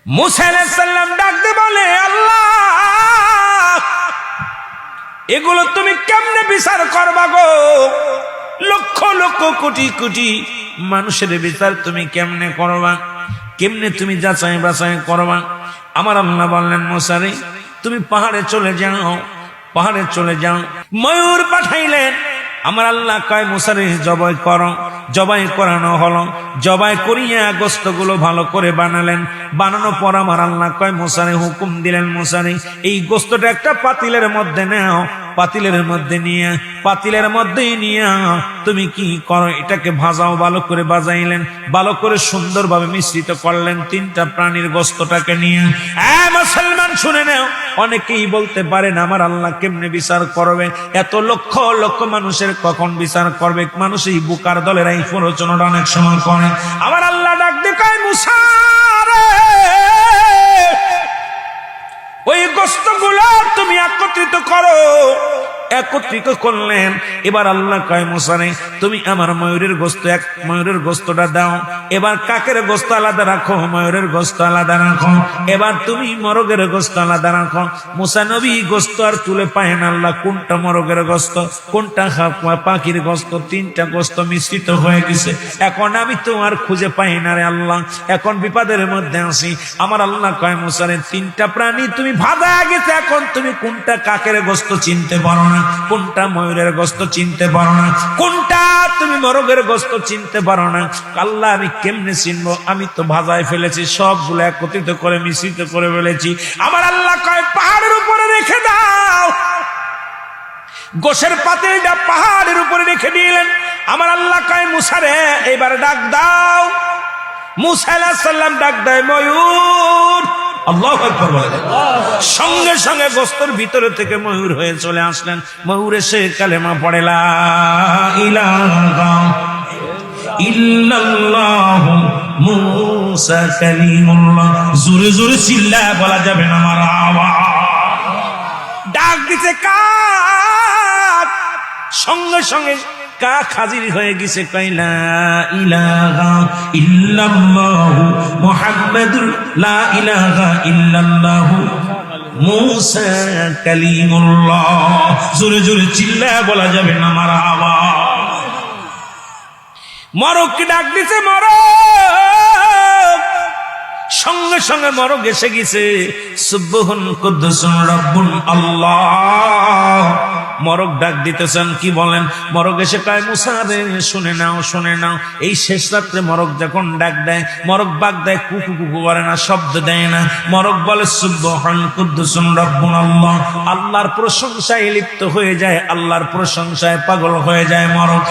মুসা আলাইহিস সালাম ডাকতে বলে, আল্লাহ এগুলো তুমি কেমনে বিচার করবা গো? লক্ষ লক্ষ কোটি কোটি মানুষের বিচার তুমি কেমনে করবা? কেমনে তুমি যাচাই বাছাই করবা? আমার আল্লাহ বললেন, মুসা রে তুমি পাহাড়ে চলে যাও, পাহাড়ে চলে যাও। ময়ূর পাঠাইলেন। আমার আল্লাহ কয়, মুসা রে জবাই করো। জবাই করানো হলো। জবাই করিয়া গোস্তগুলো ভালো করে বানালেন। বানানোর পর আমার আল্লাহ কয়, মুসা রে হুকুম দিলেন, মুসা রে এই গোস্তটা একটা পাতিলের মধ্যে নাও। পাতিলের মধ্যে নিয়ে, পাতিলের মধ্যেই নিয়ে তুমি কি করো, এটাকে ভাজাও। ভালো করে বাজাইলেন, ভালো করে সুন্দরভাবে মিশ্রিত করলেন তিনটা প্রাণীর গোস্তটাকে নিয়ে। মুসলমান শুনে নাও, অনেকেই বলতে পারেন আমার আল্লাহ কেমনে বিচার করবে? এত লক্ষ লক্ষ মানুষের কখন বিচার করবে? মানুষ এই বুকার দলের এই প্ররোচনাটা অনেক সময় করে। আমার আল্লাহ ডাক দিয়ে কয়, মুসা রে ওই গোস্তগুলো তুমি একত্রিত করো। একত্রিত করলেন। এবার আল্লাহ কয়, মুসা রে তুমি আমার ময়ূরের গোস্ত, এক ময়ূরের গোস্তটা দাও। এবার কাকের গোস্ত আলাদা রাখো, ময়ূরের গোস্ত আলাদা রাখো। এবার তুমি মরগের গোস্ত আলাদা রাখো। মুসা নবী গোস্ত আর তুলে পায় না। আল্লাহ কোনটা মরগের গোস্ত, কোনটা পাখির গোস্ত, তিনটা গোস্ত মিশ্রিত হয়ে গেছে। এখন আমি তো আর খুঁজে পাই না রে আল্লাহ, এখন বিপদের মধ্যে আছি। আমার আল্লাহ কয়, মুসা রে তিনটা প্রাণী তুমি ভাজা গেছে, এখন তুমি কোনটা কাকের গোস্ত চিনতে পারো না, কোনটা ময়ূরের গোস্ত চিনতে পারো না, কোনটা তুমি মরগের গোস্ত চিনতে পারো না। আল্লাহ আমি কেমনে চিনবো? আমি তো ভাজায় ফেলেছি, সবগুলো একত্রিত করে মিশ্রিত করে ফেলেছি। আমার আল্লাহ কয়, পাহাড়ের উপরে রেখে দাও। গোশের পাতিলটা পাহাড়ের উপরে রেখে দিলেন। আমার আল্লাহ কয়, মুসা রে এবার ডাক দাও। মুসা আলাইহিস সালাম ডাক দেয়, ময়ূর। আল্লাহু আকবার বলে। সঙ্গে সঙ্গে গোস্তর ভিতরে থেকে ময়ূর হয়ে চলে আসলেন। ময়ূর এসে কালেমা পড়ে, লা ইলাহা ইল্লাল্লাহু মুসা কালিমুল্লাহ। জোরে জোরে চিল্লায় বলা যাবে না আমার আওয়াজ। ডাক দিতে কাক, সঙ্গে সঙ্গে কাক হাজির হয়ে গেছে। লা ইলাহা ইল্লাল্লাহু মুহাম্মাদুর লা ইলাহা ইল্লাল্লাহু মুসা কালিমুল্লাহ। জোরে জোরে চিল্লায় বলা যাবে না মারহাবা। মরককে ডাক দিছে, মরক। সঙ্গে সঙ্গে মরক এসে গেছে। সুবহান কুদ্দুসুন রাব্বুন আল্লাহ। মরক ডাক দিতেছেন, কি বলেন? মরক এসে কয়, মুসা রে শুনে নাও, শুনে নাও। এই শেষ রাত্রে মরক যখন ডাক দেয়, মরক বাগ দেয়, কুকু কুকু করে না, শব্দ দেয় না। মরক বলে, সুবহান কুদ্দুসুন রাব্বুন আল্লাহ। আল্লাহর প্রশংসায় লিপ্ত হয়ে যায়, আল্লাহর প্রশংসায় পাগল হয়ে যায় মরক।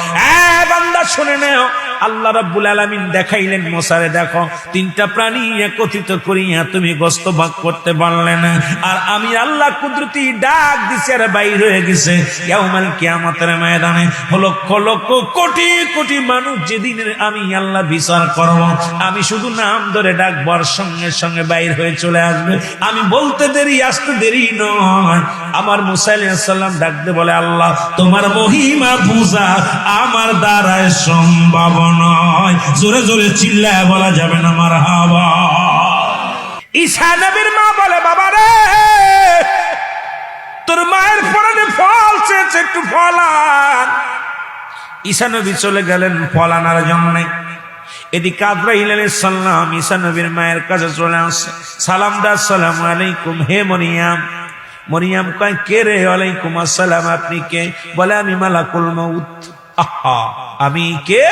বান্দা শুনে নাও, আল্লাহ রাব্বুল আলামিন দেখাইলেন, মুসা রে দেখো তিনটা প্রাণী একত্রিত করিয়া তুমি গোস্ত ভাগ করতে পারলে না, আর আমি আল্লাহ কুদরতি ডাক দিছি আর বাইর হয়ে গেছে। ইয়াউমাল কিয়ামতের ময়দানে লক্ষ লক্ষ কোটি কোটি মানুষ যেদিন আমি আল্লাহ বিচার করব, আমি শুধু নাম ধরে ডাকবার সঙ্গে সঙ্গে বাইর হয়ে চলে আসবে। আমি বলতে দেরি, আসতে দেরি নয়। আমার মুসা আলাইহিস সালাম ডাকতে বলে, আল্লাহ তোমার মহিমা বুঝা আমার দ্বারায় সম্ভব নয়। জোরে জোরে চিল্লায় বলা যাবে না মারহাবা। ঈসা নবীর মা বলে, বাবা রে তোর মায়ের পরনে ফল চেয়েছে, একটু ফল আন। ঈসা নবী চলে গেলেন ফল আনার জন্য। এদিকে আজরাইল আলাইহিস সালাম ঈসা নবীর মায়ের কাছে চলে আসে, সালাম দা, আসসালামু আলাইকুম হে মরিয়াম। মরিয়াম কয়, কে রে? ওয়ালাইকুম আসসালাম, আপনি কে? বলে, আমি মালাকুল মউত। আহা, আমি কে?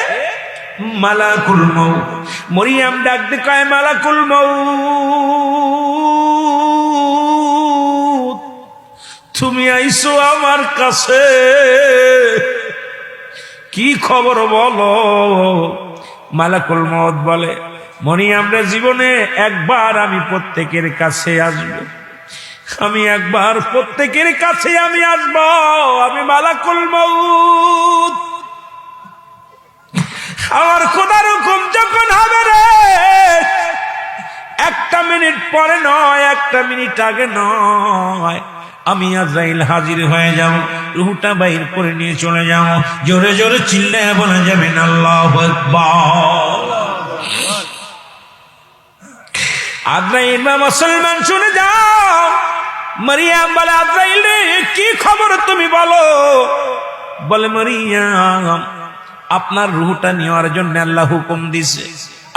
মালাকুল মউত। মরিয়াম ডাক দিয়ে কয়, মালাকুল মউত তুমি আইছো আমার কাছে, কি খবর বলো? মালাকুল মউত বলে, মরিয়ামরা জীবনে একবার আমি প্রত্যেকের কাছে আসবো, আমি একবার প্রত্যেকের কাছে আমি আসবো, আমি মালাকুল মউত। আমার খোদার হুকুম যখন হবে রে, একটা মিনিট পরে নয়, একটা মিনিট আগে নয়, আমি আজরাইল হাজির হয়ে যাব, রূহটা বাইর করে নিয়ে চলে যাব। জোরে জোরে চিল্লায় বলা যাবেন আল্লাহু আকবার। আজরাইল বা মুসলমান শুনে যাও। মারিয়াম বলে আজরাইল রে কি খবর তুমি বলো। বলে মারিয়াম আপনার রূহটা নেওয়ার জন্য আল্লাহ হুকুম দিছে,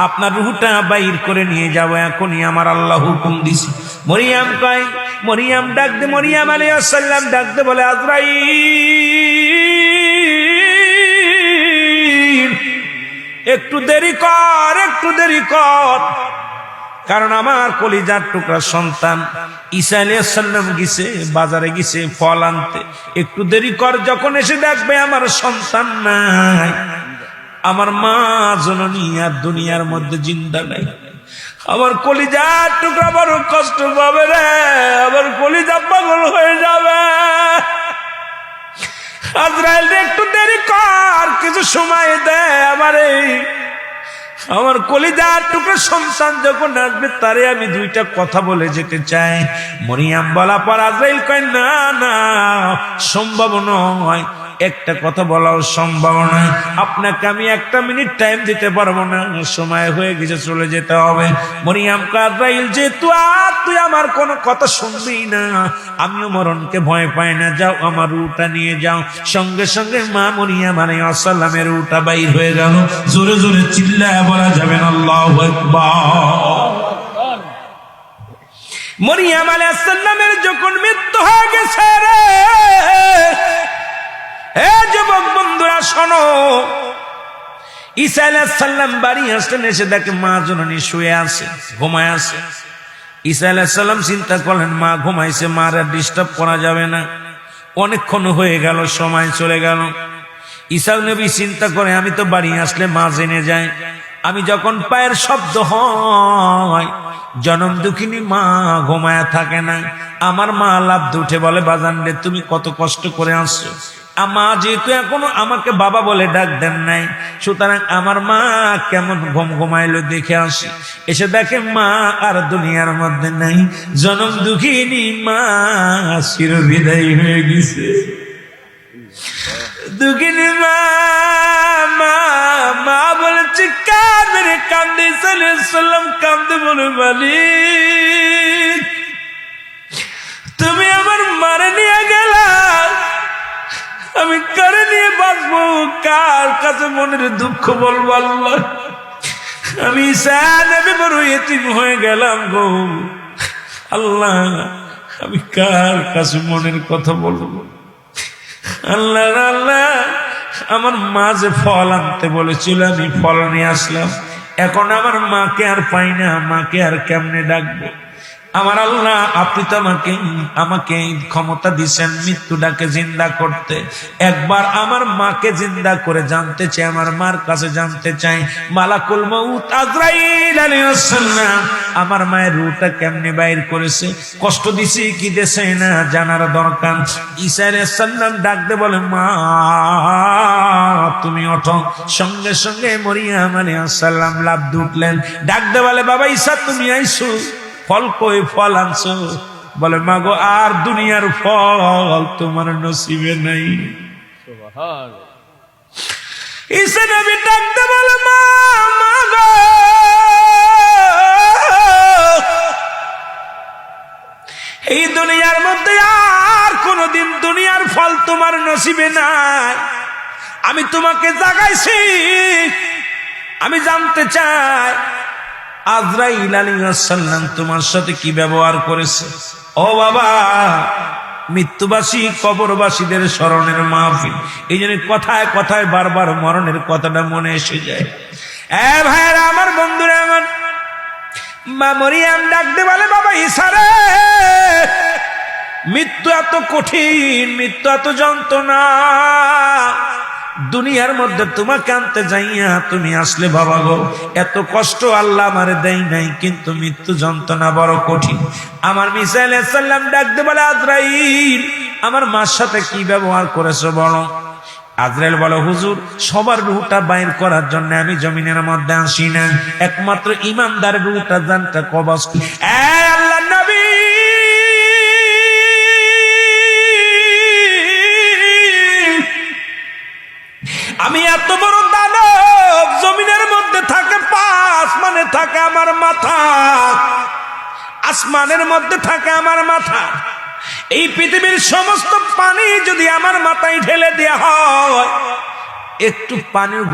আপনার রূহটা বাইর করে নিয়ে যাব এখনই আমার আল্লাহ হুকুম দিছে। মরিয়াম কয়, মরিয়াম ডাক দে, মরিয়াম আলাইহিস সালাম ডাক দে বলে আজরাইল একটু দেরি কর, একটু দেরি কর, কারণ আমার কলিজার টুকরা সন্তান ঈসা আলাইহিস সালাম গেছে বাজারে, গেছে ফল আনতে, একটু দেরি কর, যখন এসে দেখবে আমার সন্তান নাই, আমার মা জননী আর দুনিয়ার মধ্যে জিন্দা নাই, আমার কলিজার টুকরা বড় কষ্ট পাবে রে, আমার কলিজা পাগল হয়ে যাবে। আজরাইল একটু দেরি কর, কিছু সময় দে আমারে, আমার কলিজার টুকরা সন্তান যখন আসবে তারে আমি দুইটা কথা বলে যেতে চাই। মরিয়াম বলা পর আজরাইল কয় না না, সম্ভব নয়, একটা কথা বলাও সম্ভব নয়, আপনাকে আমি একটা মিনিট টাইম দিতে পারবো না, সময় হয়ে গেছে, চলে যেতে হবে। মরিয়াম আজরাইল যে তুই আমার কোনো কথা শুনবি না, আমিও মরণকে ভয় পাই না, যাও আমার রূহটা নিয়ে যাও। সঙ্গে সঙ্গে মা মরিয়াম আলাইহিস সালামের রূহটা বাইর হয়ে গেল। জোরে জোরে চিল্লায় বলা যাবে না আল্লাহু আকবার। মরিয়াম আলাইহিস সালামের যখন মৃত্যু হয়ে গেছে রে, হে যুবক বন্ধুরা শোনো, ঈসা আলাইহিস সালাম বাড়ি আসলেন, এসে দেখে মা জননী শুয়ে আছে, ঘুমায় আছে। ঈসা আলাইহিস সালাম চিন্তা করলেন মা ঘুমাইছে, মার আর ডিস্টার্ব করা যাবে না, অনেকক্ষণ হয়ে গেল, সময় চলে গেল। ঈসা নবী চিন্তা করে আমি তো বাড়ি আসলে মা জেনে যায়, আমি যখন পায়ের শব্দ হয় জনম দুঃখিনী মা ঘুমায়া থাকে না, আমার মা লাফ উঠে বলে বাজান রে তুমি কত কষ্ট করে আসছো, মা যেহেতু এখনো আমাকে বাবা বলে ডাক দেন নাই, সুতরাং আমার মা কেমন ঘুমাইলো দেখে আসি। এসে দেখে মা আর দুনিয়ার মধ্যে নাই, জনম দুঃখিনী মা চির বিদায় হয়ে গেছে। দুঃখিনী মা মা মা বলেছে কাঁদে, কান্দে সাল্লাম কান্দে বলে মালিক তুমি আমার মারে নিয়ে গেলা, আমি কারে নিয়ে বাঁচবো, কার কাছে মনের দুঃখ বলবো আল্লাহ, আমি ঈসা নবী বড় ইতিম হয়ে গেলাম গো আল্লাহ, আমি কার কাছে মনের কথা বলবো আল্লাহ। আল্লাহ আমার মা যে ফল আনতে বলেছিল আমি ফল নিয়ে আসলাম, এখন আমার মাকে আর পাই না, মাকে আর কেমনে ডাকবো। আমার আল্লাহ আপনি তো আমাকে ক্ষমতা দিচ্ছেন মৃত্যুটাকে জিন্দা করতে, একবার আমার মাকে জিন্দা করে জানতে চাই, আমার মার কাছে জানতে চাই মালাকুল মউত আজরাইল আলাইহিস সালাম আমার মায়ের রূহটা কেমনে বাইর করেছে, কষ্ট দিছি কি দেছে না জানার দরকার। ঈসা আলাইহিস সালাম ডাকতে বলে মা তুমি ওঠো। সঙ্গে সঙ্গে মরিয়াম আলাইহিস সালাম লাফ উঠলেন, ডাকতে বলে বাবা ঈসা তুমি আইছো, ফল কই ফল আনছো? বলে মাগো আর দুনিয়ার ফল তোমার নসিবে নাই। ঈসা নবী ডাকতে বলে মা মাগো এই দুনিয়ার মধ্যে আর কোনদিন দুনিয়ার ফল তোমার নসিবে নাই, আমি তোমাকে জাগাইছি, আমি জানতে চাই আজরাইল আলাইহিস সালাম তোমার সাথে কি ব্যবহার করেছে। ও বাবা মৃত্যুবাসী কবরবাসীদের স্মরণের মাহফিল, এই জন্য কথায় কথায় বারবার মরণের কথাটা মনে এসে যায়। ভাইরা আমার, বন্ধুরা আমার, মা মরিয়াম ডাকতে বলে বাবা ঈসা রে মৃত্যু এত কঠিন, মৃত্যু এত যন্ত্রণা, দুনিয়ার মধ্যে তোমাকে আনতে যাইয়া তুমি আসলে বাবা গো, এত কষ্ট আল্লাহ আমারে দেয় নাই, কিন্তু মৃত্যু যন্ত্রণা বড় কঠিন। আমার ঈসা আলাইহিস সালাম ডাকতে বলে আজরাইল আমার মার সাথে কি ব্যবহার করেছো বলো। আজরাইল বলে হুজুর সবার রূহটা বাইর করার জন্য আমি জমিনের মধ্যে আসি না, একমাত্র ইমানদারের রূহটা জানটা কবজ করি। আল্লাহ নবী আমি এত বড় দানব, জমিনের মধ্যে থাকে পাঁচ মানে থাকে আমার মাথা, আসমানের মধ্যে থাকে আমার মাথা। এই পৃথিবীর সমস্ত পানি যদি আমার মাথায় ঢেলে দেওয়া হয়, একটু পানির